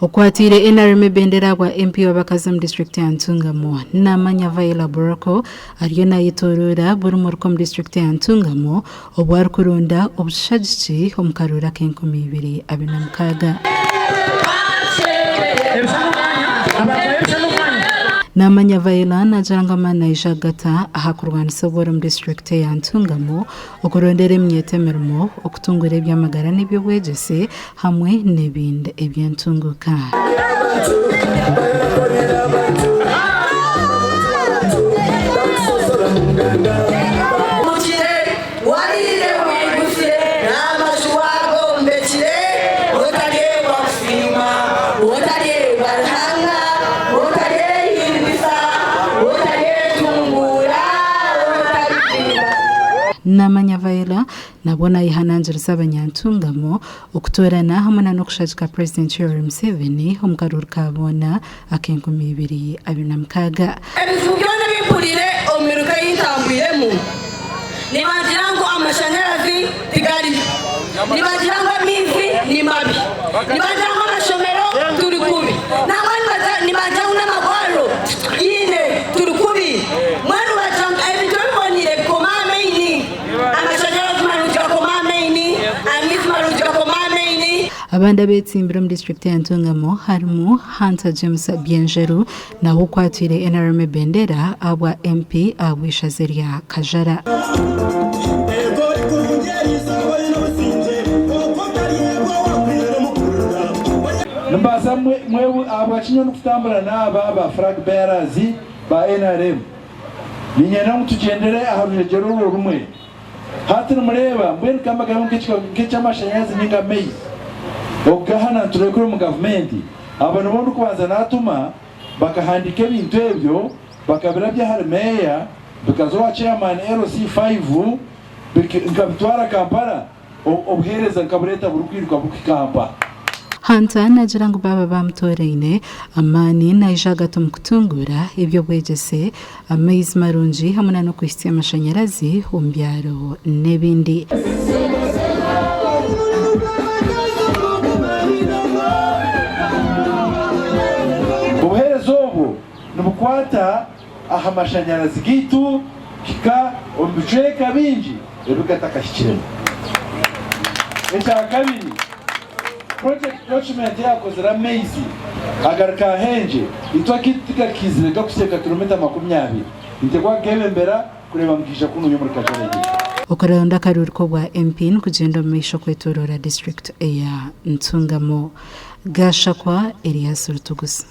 Okwatire NRM bendera kwa MP w'Abakazam district ya Ntungamo namanya vaila boroko ariyo nayitorora burumurkom district ya Ntungamo obwaro kurunda obushajiki omukaruuru Ageihangwe abinamukaga namanya vaila najangamana ishagata okurwanisa obworo district ya Ntungamo okurondera emyetemermo okutungura ebyamagara n'ebyobwegyese hamwe n'ebindi ebyentunguka. Namanya vaila nabona Agehanjiriza Ntungamo okutorana hamwe n'okushajika President Yoweri Museveni omukaruuru kabona Ageihangwe abinamukaga ebivugana bipulire omiruka yintambwiremu nibagira ngo amashanyarazi tigari nibagira ngo amizi ni mabi nibagira ngo amashomero turi kubi nibagira ngo n'amagwaro yine turi kubi mwana bajanga emitwe bibonire komameni amashanyarazi marujya komameni amizi marujya komameni. Abandi Abeesimbire mu district ya Ntungamo harimo James Bienjeru naho ukwatire NRM bendera abwa MP abwishazeria Kajara. Mbasa mwebu abwakinyo kutambula n'aba ba flag bearers ba NRM ninyena mutujendere aharujero rumwe hati numureba mbwene kambaga nk'ekyamashanyarazi ninga maize okahana turekure mu government abantu bondo kubanza natuma bakahandika ebintu ebyo bakabira bya hari meya bikazowa chairman LC5 nkabitwara Kampala obuhereza nkabureta burukwiruka bukikamba. Hanta nagira ngo baba bamutoreine amani naijagato mu kutungura ebyobwegyese amaizi marungi hamwe no kwisya amashanyarazi ombyaro n'ebindi. Obuherezo obwo nibukwata aha amashanyarazi gitu kika omubichweka bingi ebikatakashikiremu. Ekyakabiri project document yakozera maize agaruka henje itwa kitika kizire gakuseka kilomita 20 ntegwa gebembera kureba mukisha kuno muri Kajara. Okaronda Karuru kwa MP kugenda misho kwetorora district ya Ntungamo gashakwa Elias Rutugusa.